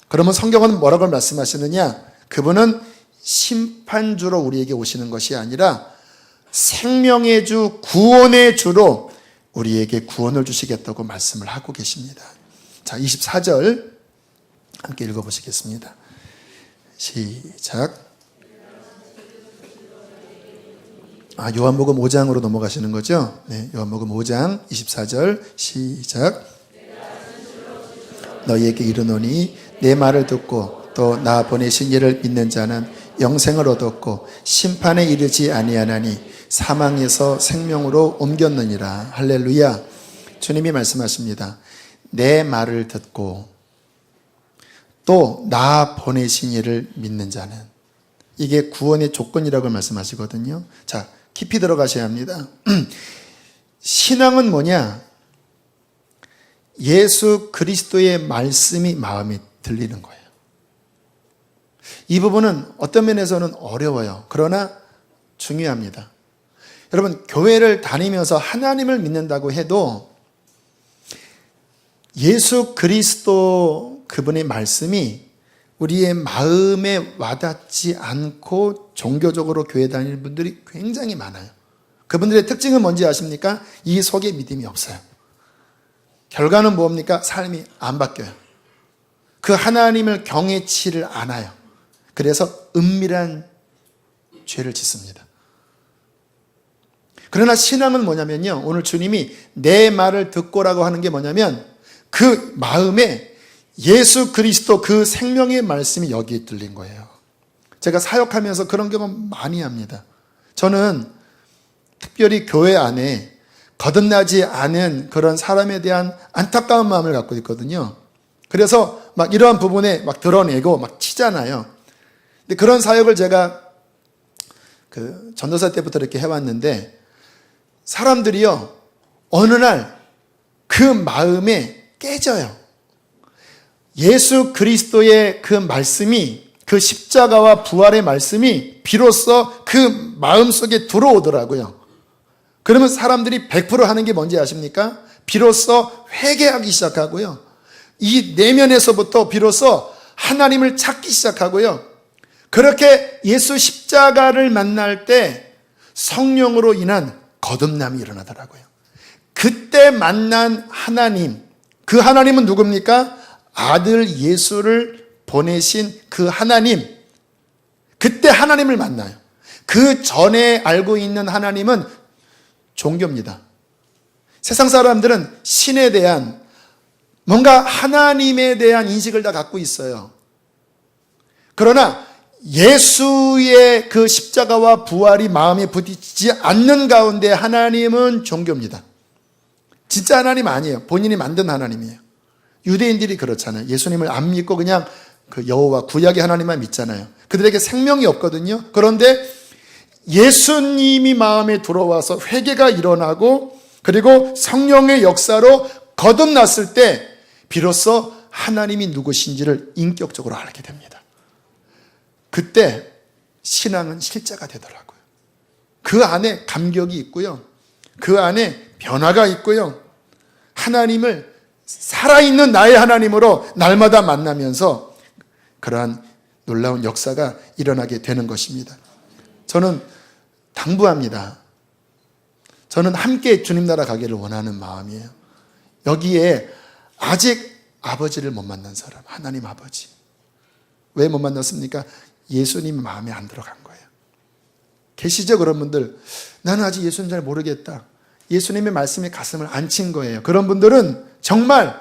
그러면 성경은 뭐라고 말씀하시느냐? 그분은 심판주로 우리에게 오시는 것이 아니라 생명의 주, 구원의 주로 우리에게 구원을 주시겠다고 말씀을 하고 계십니다. 자, 24절 함께 읽어보시겠습니다. 시작. 요한복음 5장으로 넘어가시는 거죠? 네, 요한복음 5장 24절 시작. 너희에게 이르노니 내 말을 듣고 또 나 보내신 이를 믿는 자는 영생을 얻었고 심판에 이르지 아니하나니 사망에서 생명으로 옮겼느니라. 할렐루야. 주님이 말씀하십니다. 내 말을 듣고 또 나 보내신 이를 믿는 자는, 이게 구원의 조건이라고 말씀하시거든요. 자, 깊이 들어가셔야 합니다. 신앙은 뭐냐? 예수 그리스도의 말씀이 마음에 들리는 거예요. 이 부분은 어떤 면에서는 어려워요. 그러나 중요합니다. 여러분, 교회를 다니면서 하나님을 믿는다고 해도 예수 그리스도 그분의 말씀이 우리의 마음에 와닿지 않고 종교적으로 교회 다니는 분들이 굉장히 많아요. 그분들의 특징은 뭔지 아십니까? 이 속에 믿음이 없어요. 결과는 뭡니까? 삶이 안 바뀌어요. 그 하나님을 경외치를 않아요. 그래서 은밀한 죄를 짓습니다. 그러나 신앙은 뭐냐면요, 오늘 주님이 내 말을 듣고라고 하는 게 뭐냐면 그 마음에 예수 그리스도 그 생명의 말씀이 여기에 들린 거예요. 제가 사역하면서 그런 경험 많이 합니다. 저는 특별히 교회 안에 거듭나지 않은 그런 사람에 대한 안타까운 마음을 갖고 있거든요. 그래서 막 이러한 부분에 막 드러내고 막 치잖아요. 근데 그런 사역을 제가 그 전도사 때부터 이렇게 해왔는데, 사람들이요, 어느 날 그 마음에 깨져요. 예수 그리스도의 그 말씀이, 그 십자가와 부활의 말씀이 비로소 그 마음속에 들어오더라고요. 그러면 사람들이 100% 하는 게 뭔지 아십니까? 비로소 회개하기 시작하고요. 이 내면에서부터 비로소 하나님을 찾기 시작하고요. 그렇게 예수 십자가를 만날 때 성령으로 인한 거듭남이 일어나더라고요. 그때 만난 하나님, 그 하나님은 누굽니까? 아들 예수를 보내신 그 하나님, 그때 하나님을 만나요. 그 전에 알고 있는 하나님은 종교입니다. 세상 사람들은 신에 대한, 뭔가 하나님에 대한 인식을 다 갖고 있어요. 그러나 예수의 그 십자가와 부활이 마음에 부딪히지 않는 가운데 하나님은 종교입니다. 진짜 하나님 아니에요. 본인이 만든 하나님이에요. 유대인들이 그렇잖아요. 예수님을 안 믿고 그냥 그 여호와 구약의 하나님만 믿잖아요. 그들에게 생명이 없거든요. 그런데 예수님이 마음에 들어와서 회개가 일어나고 그리고 성령의 역사로 거듭났을 때 비로소 하나님이 누구신지를 인격적으로 알게 됩니다. 그때 신앙은 실제가 되더라고요. 그 안에 감격이 있고요. 그 안에 변화가 있고요. 하나님을 살아있는 나의 하나님으로 날마다 만나면서 그러한 놀라운 역사가 일어나게 되는 것입니다. 저는 당부합니다. 저는 함께 주님 나라 가기를 원하는 마음이에요. 여기에 아직 아버지를 못 만난 사람, 하나님 아버지. 왜 못 만났습니까? 예수님 마음에 안 들어간 거예요. 계시죠, 그런 분들? 나는 아직 예수님 잘 모르겠다. 예수님의 말씀이 가슴을 안 친 거예요. 그런 분들은 정말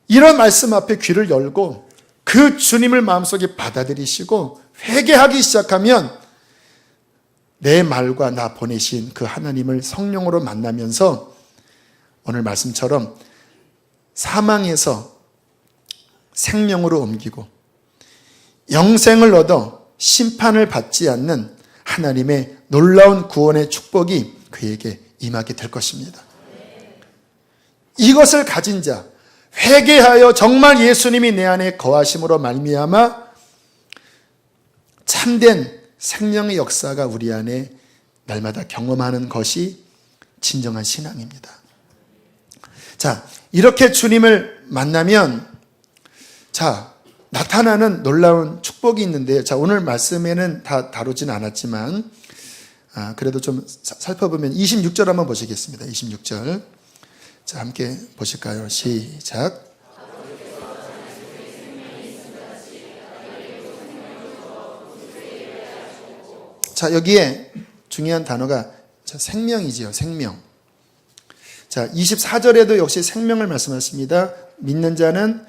이런 말씀 앞에 귀를 열고 그 주님을 마음속에 받아들이시고 회개하기 시작하면 내 말과 나 보내신 그 하나님을 성령으로 만나면서 오늘 말씀처럼 사망에서 생명으로 옮기고 영생을 얻어 심판을 받지 않는 하나님의 놀라운 구원의 축복이 그에게 임하게 될 것입니다. 이것을 가진 자, 회개하여 정말 예수님이 내 안에 거하심으로 말미암아 참된 생명의 역사가 우리 안에 날마다 경험하는 것이 진정한 신앙입니다. 자, 이렇게 주님을 만나면 나타나는 놀라운 축복이 있는데요. 오늘 말씀에는 다 다루진 않았지만 그래도 좀 살펴보면 26절 한번 보시겠습니다. 26절. 자, 함께 보실까요? 시작. 자, 여기에 중요한 단어가 생명이지요. 생명. 자, 24절에도 역시 생명을 말씀하십니다. 믿는 자는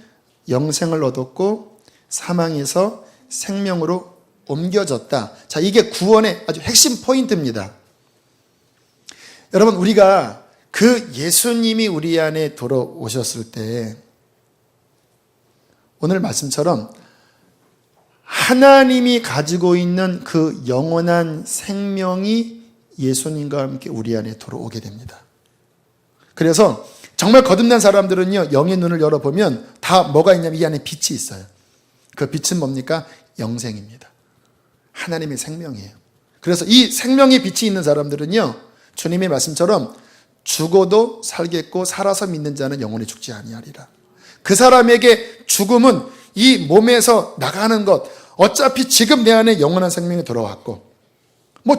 영생을 얻었고 사망에서 생명으로 옮겨졌다. 자, 이게 구원의 아주 핵심 포인트입니다. 여러분, 우리가 그 예수님이 우리 안에 들어오셨을 때 오늘 말씀처럼 하나님이 가지고 있는 그 영원한 생명이 예수님과 함께 우리 안에 들어오게 됩니다. 그래서 정말 거듭난 사람들은요, 영의 눈을 열어보면 다 뭐가 있냐면 이 안에 빛이 있어요. 그 빛은 뭡니까? 영생입니다. 하나님의 생명이에요. 그래서 이 생명의 빛이 있는 사람들은요, 주님의 말씀처럼 죽어도 살겠고 살아서 믿는 자는 영원히 죽지 아니하리라. 그 사람에게 죽음은 이 몸에서 나가는 것, 어차피 지금 내 안에 영원한 생명이 들어왔고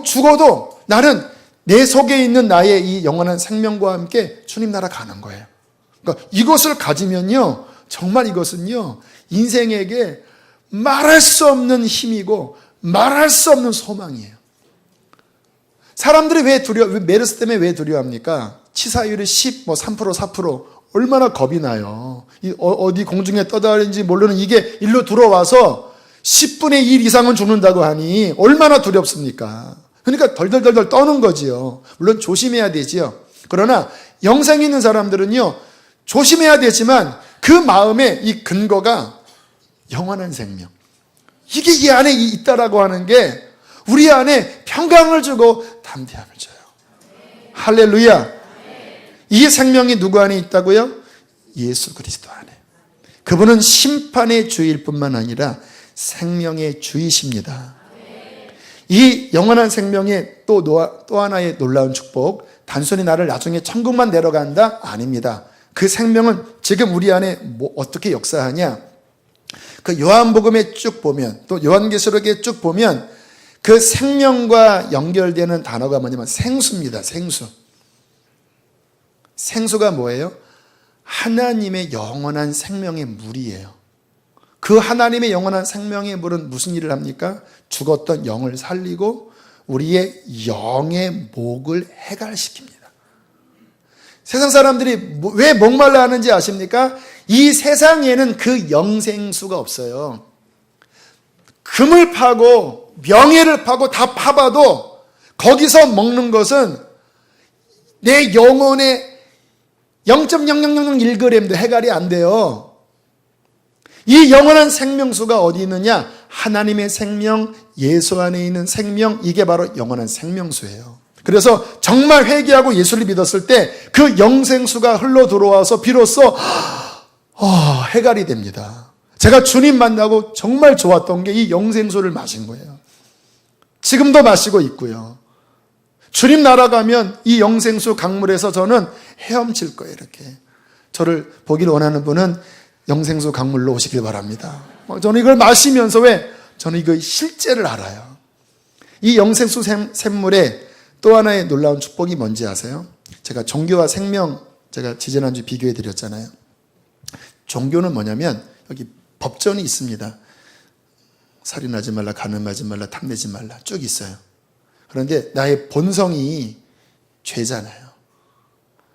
죽어도 나는 내 속에 있는 나의 이 영원한 생명과 함께 주님 나라 가는 거예요. 그러니까 이것을 가지면요, 정말 이것은요, 인생에게 말할 수 없는 힘이고 말할 수 없는 소망이에요. 사람들이 왜 메르스 때문에 왜 두려워합니까? 치사율이 3%, 4% 얼마나 겁이 나요. 어디 공중에 떠다니는지 모르는 이게 일로 들어와서 10분의 1 이상은 죽는다고 하니 얼마나 두렵습니까? 그러니까 덜덜덜덜 떠는 거지요. 물론 조심해야 되지요. 그러나 영생이 있는 사람들은요, 조심해야 되지만 그 마음의 이 근거가 영원한 생명. 이게 이 안에 있다라고 하는 게 우리 안에 평강을 주고 담대함을 줘요. 할렐루야. 이 생명이 누구 안에 있다고요? 예수 그리스도 안에. 그분은 심판의 주일 뿐만 아니라 생명의 주이십니다. 이 영원한 생명의 또 하나의 놀라운 축복, 단순히 나를 나중에 천국만 내려간다? 아닙니다. 그 생명은 지금 우리 안에 어떻게 역사하냐? 그 요한복음에 쭉 보면, 또 요한계시록에 쭉 보면 그 생명과 연결되는 단어가 뭐냐면 생수입니다. 생수. 생수가 뭐예요? 하나님의 영원한 생명의 물이에요. 그 하나님의 영원한 생명의 물은 무슨 일을 합니까? 죽었던 영을 살리고 우리의 영의 목을 해갈시킵니다. 세상 사람들이 왜 목말라 하는지 아십니까? 이 세상에는 그 영생수가 없어요. 금을 파고 명예를 파고 다 파봐도 거기서 먹는 것은 내 영혼의 0.0001g도 해갈이 안 돼요. 이 영원한 생명수가 어디 있느냐? 하나님의 생명, 예수 안에 있는 생명, 이게 바로 영원한 생명수예요. 그래서 정말 회개하고 예수를 믿었을 때 그 영생수가 흘러 들어와서 비로소 해갈이 됩니다. 제가 주님 만나고 정말 좋았던 게 이 영생수를 마신 거예요. 지금도 마시고 있고요. 주님 나라 가면 이 영생수 강물에서 저는 헤엄칠 거예요. 이렇게 저를 보기를 원하는 분은 영생수 강물로 오시길 바랍니다. 저는 이걸 마시면서 왜 저는 이거 실제를 알아요. 이 영생수 샘물의 또 하나의 놀라운 축복이 뭔지 아세요? 제가 종교와 생명, 제가 지지난주 비교해 드렸잖아요. 종교는 뭐냐면 여기 법전이 있습니다. 살인하지 말라, 간음하지 말라, 탐내지 말라 쭉 있어요. 그런데 나의 본성이 죄잖아요.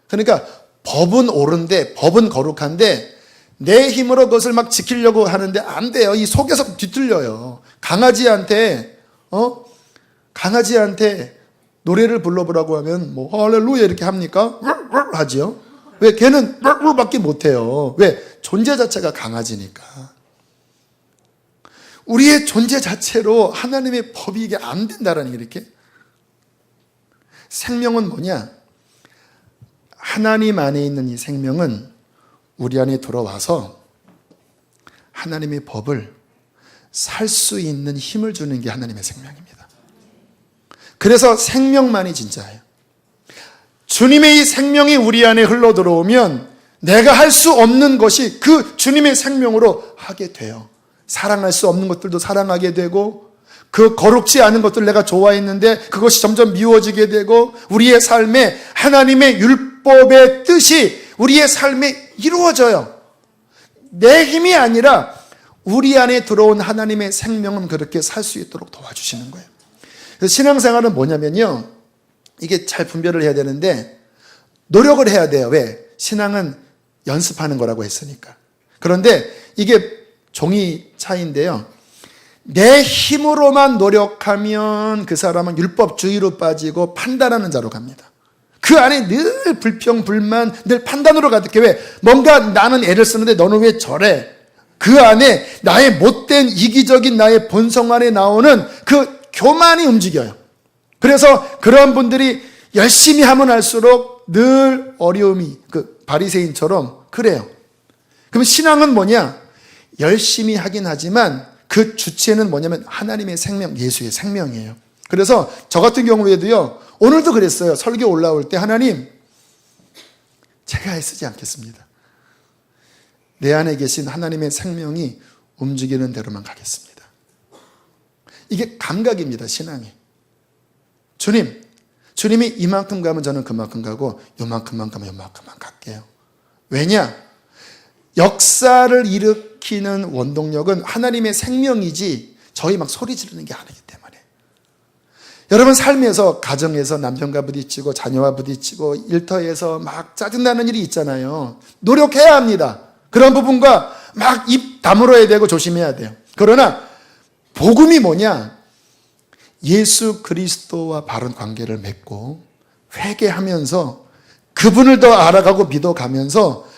그러니까 법은 옳은데, 법은 거룩한데 내 힘으로 그것을 막 지키려고 하는데 안 돼요. 이 속에서 뒤틀려요. 강아지한테 노래를 불러보라고 하면 뭐 할렐루야 이렇게 합니까? 하죠. 왜? 걔는 밖에 못해요. 왜? 존재 자체가 강아지니까. 우리의 존재 자체로 하나님의 법이 이게 안 된다라는 게 이렇게. 생명은 뭐냐? 하나님 안에 있는 이 생명은 우리 안에 들어와서 하나님의 법을 살 수 있는 힘을 주는 게 하나님의 생명입니다. 그래서 생명만이 진짜예요. 주님의 이 생명이 우리 안에 흘러 들어오면 내가 할 수 없는 것이 그 주님의 생명으로 하게 돼요. 사랑할 수 없는 것들도 사랑하게 되고, 그 거룩지 않은 것들 내가 좋아했는데 그것이 점점 미워지게 되고, 우리의 삶에 하나님의 율법의 뜻이 우리의 삶에 이루어져요. 내 힘이 아니라 우리 안에 들어온 하나님의 생명은 그렇게 살 수 있도록 도와주시는 거예요. 그래서 신앙생활은 뭐냐면요, 이게 잘 분별을 해야 되는데 노력을 해야 돼요. 왜? 신앙은 연습하는 거라고 했으니까. 그런데 이게 종이 차이인데요, 내 힘으로만 노력하면 그 사람은 율법주의로 빠지고 판단하는 자로 갑니다. 그 안에 늘 불평, 불만, 늘 판단으로 가득해. 왜? 뭔가 나는 애를 쓰는데 너는 왜 저래? 그 안에 나의 못된 이기적인 나의 본성 안에 나오는 그 교만이 움직여요. 그래서 그런 분들이 열심히 하면 할수록 늘 어려움이, 그 바리새인처럼 그래요. 그럼 신앙은 뭐냐? 열심히 하긴 하지만 그 주체는 뭐냐면 하나님의 생명, 예수의 생명이에요. 그래서 저 같은 경우에도요, 오늘도 그랬어요. 설교 올라올 때, 하나님, 제가 애쓰지 않겠습니다. 내 안에 계신 하나님의 생명이 움직이는 대로만 가겠습니다. 이게 감각입니다, 신앙이. 주님이 이만큼 가면 저는 그만큼 가고, 요만큼만 가면 요만큼만 갈게요. 왜냐? 역사를 일으키는 원동력은 하나님의 생명이지 저희 막 소리 지르는 게 아니기 때문에. 여러분 삶에서, 가정에서 남편과 부딪히고 자녀와 부딪히고 일터에서 막 짜증나는 일이 있잖아요. 노력해야 합니다. 그런 부분과 막 입 다물어야 되고 조심해야 돼요. 그러나 복음이 뭐냐? 예수 그리스도와 바른 관계를 맺고 회개하면서 그분을 더 알아가고 믿어가면서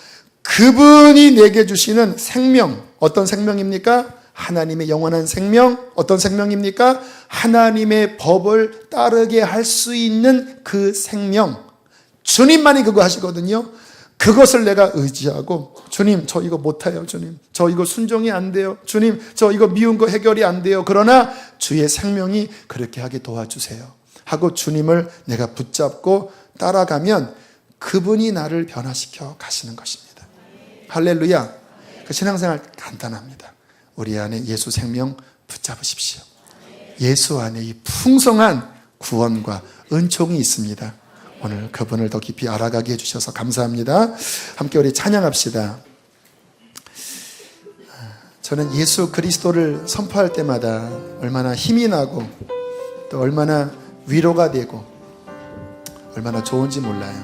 그분이 내게 주시는 생명, 어떤 생명입니까? 하나님의 영원한 생명. 어떤 생명입니까? 하나님의 법을 따르게 할 수 있는 그 생명. 주님만이 그거 하시거든요. 그것을 내가 의지하고, 주님 저 이거 못해요. 주님 저 이거 순종이 안 돼요. 주님 저 이거 미운 거 해결이 안 돼요. 그러나 주의 생명이 그렇게 하게 도와주세요 하고 주님을 내가 붙잡고 따라가면 그분이 나를 변화시켜 가시는 것입니다. 할렐루야. 그 신앙생활 간단합니다. 우리 안에 예수 생명 붙잡으십시오. 예수 안에 이 풍성한 구원과 은총이 있습니다. 오늘 그분을 더 깊이 알아가게 해주셔서 감사합니다. 함께 우리 찬양합시다. 저는 예수 그리스도를 선포할 때마다 얼마나 힘이 나고 또 얼마나 위로가 되고 얼마나 좋은지 몰라요.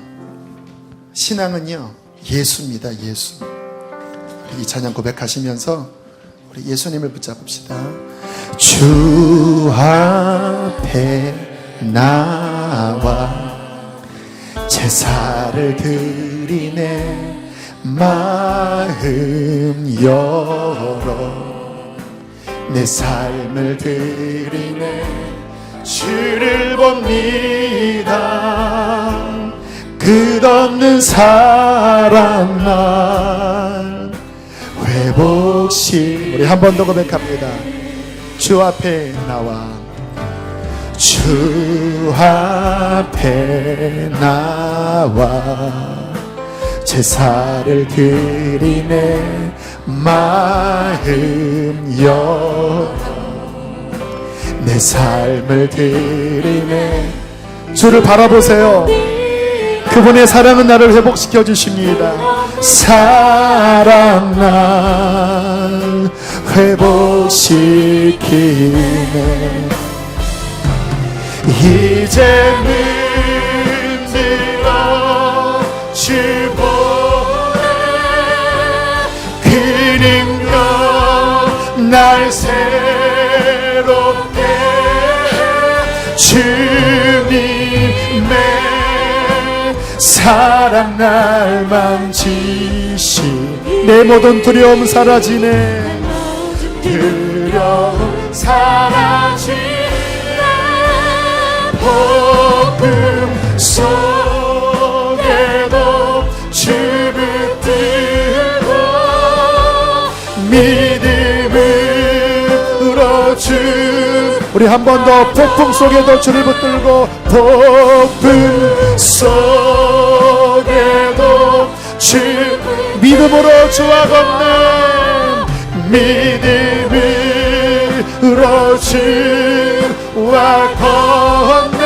신앙은요, 예수입니다. 예수. 이 찬양 고백하시면서 우리 예수님을 붙잡읍시다. 주 앞에 나와 제사를 드리네, 마음 열어 내 삶을 드리네, 주를 봅니다. 끝없는 사랑 날 회복시. 우리 한 번 더 고백합니다. 주 앞에 나와, 주 앞에 나와 제사를 드리네, 마음 열어 내 삶을 드리네. 주를 바라보세요. 그분의 사랑은 나를 회복시켜 주십니다. 사랑 날 회복시키네. 이제 물들어 주보네. 그 능력 날 새롭게 주님의 사랑 날 만지시. 내 모든 두려움 사라지네. 두려움 사라지네. 복음 속에도 주 붙들고 믿음으로 주. 우리 한 번 더. 폭풍 속에도 주를 붙들고, 폭풍 속에도 주. 믿음으로 주와 걷는, 믿음으로 주와 걷는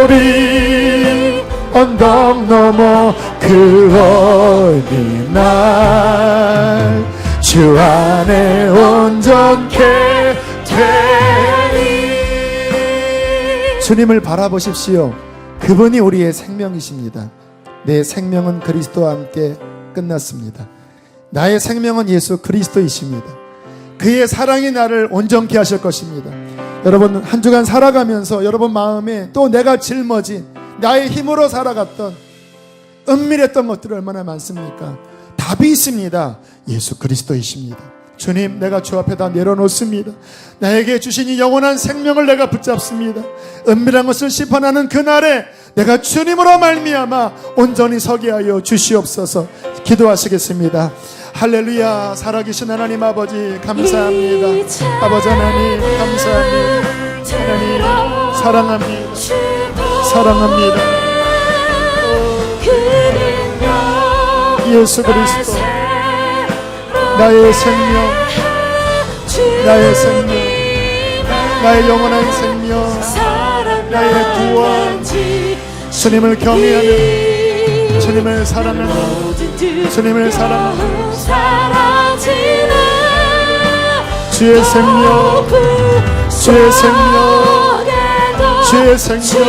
갈보리 언덕 넘어 그 어느 날 주 안에 온전케 되리. 주님을 바라보십시오. 그분이 우리의 생명이십니다. 내 생명은 그리스도와 함께 끝났습니다. 나의 생명은 예수 그리스도이십니다. 그의 사랑이 나를 온전케 하실 것입니다. 여러분, 한 주간 살아가면서 여러분 마음에 또 내가 짊어진 나의 힘으로 살아갔던 은밀했던 것들이 얼마나 많습니까? 답이 있습니다. 예수 그리스도이십니다. 주님, 내가 주 앞에 다 내려놓습니다. 나에게 주신 이 영원한 생명을 내가 붙잡습니다. 은밀한 것을 시판하는 그날에 내가 주님으로 말미암아 온전히 서게 하여 주시옵소서. 기도하시겠습니다. 할렐루야. 살아계신 하나님 아버지 감사합니다. 아버지 하나님 감사합니다. 하나님 사랑합니다. 사랑합니다. 예수 그리스도 나의 생명, 나의 생명, 나의 영원한 생명, 나의 구원. 주님을 경외하는, 주님을 사랑하는, 주님을 사랑하는 주의 생명, 주의 생명, 주의 생명,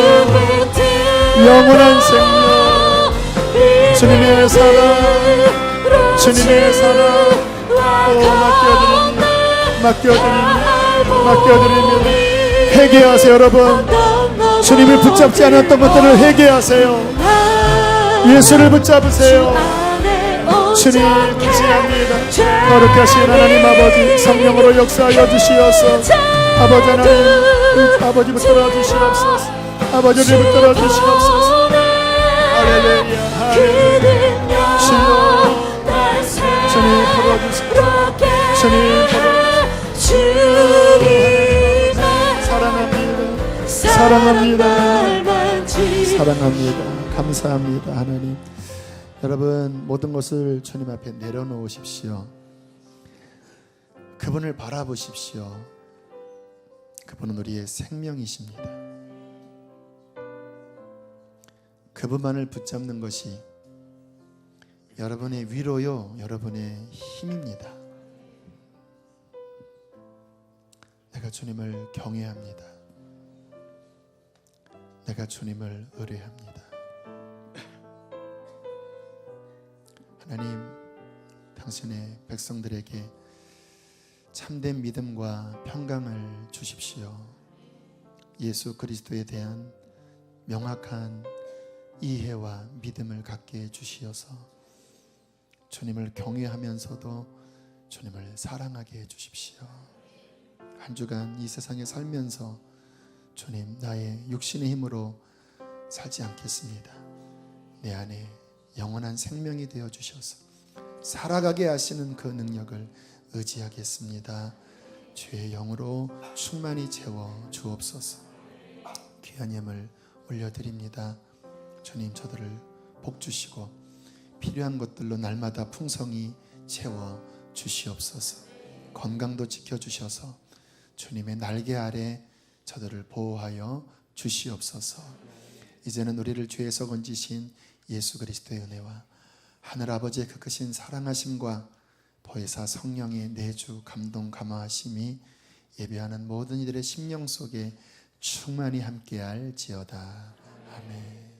영원한 생명, 주님의 사랑, 주님의 사랑. 맡겨드립니다. 회개하세요. 여러분, 주님을 붙잡지 않았던 것들을 회개하세요. 예수를 붙잡으세요. 주님 의지합니다. 거룩하신 하나님 아버지, 성령으로 역사하여 주시옵소서. 아버지 하나님, 아버지 붙들어 주시옵소서. 아버지를 붙들어 주시옵소서. 할렐루야, 할렐루야. 주님 풀어주시옵소서. 주님 풀어주시옵소서. 사랑합니다. 사랑합니다. 사랑합니다. 감사합니다. 하나님, 여러분 모든 것을 주님 앞에 내려놓으십시오. 그분을 바라보십시오. 그분은 우리의 생명이십니다. 그분만을 붙잡는 것이 여러분의 위로요, 여러분의 힘입니다. 내가 주님을 경외합니다. 내가 주님을 의뢰합니다. 하나님, 당신의 백성들에게 참된 믿음과 평강을 주십시오. 예수 그리스도에 대한 명확한 이해와 믿음을 갖게 해주시어서 주님을 경외하면서도 주님을 사랑하게 해주십시오. 한 주간 이 세상에 살면서 주님, 나의 육신의 힘으로 살지 않겠습니다. 내 안에 영원한 생명이 되어 주셔서 살아가게 하시는 그 능력을 의지하겠습니다. 주의 영으로 충만히 채워 주옵소서. 귀한 예물 올려드립니다. 주님, 저들을 복 주시고 필요한 것들로 날마다 풍성히 채워 주시옵소서. 건강도 지켜주셔서 주님의 날개 아래 저들을 보호하여 주시옵소서. 이제는 우리를 죄에서 건지신 예수 그리스도의 은혜와 하늘 아버지의 그 크신 사랑하심과 보혜사 성령의 내주 감동 감화하심이 예배하는 모든 이들의 심령 속에 충만히 함께할지어다. 아멘.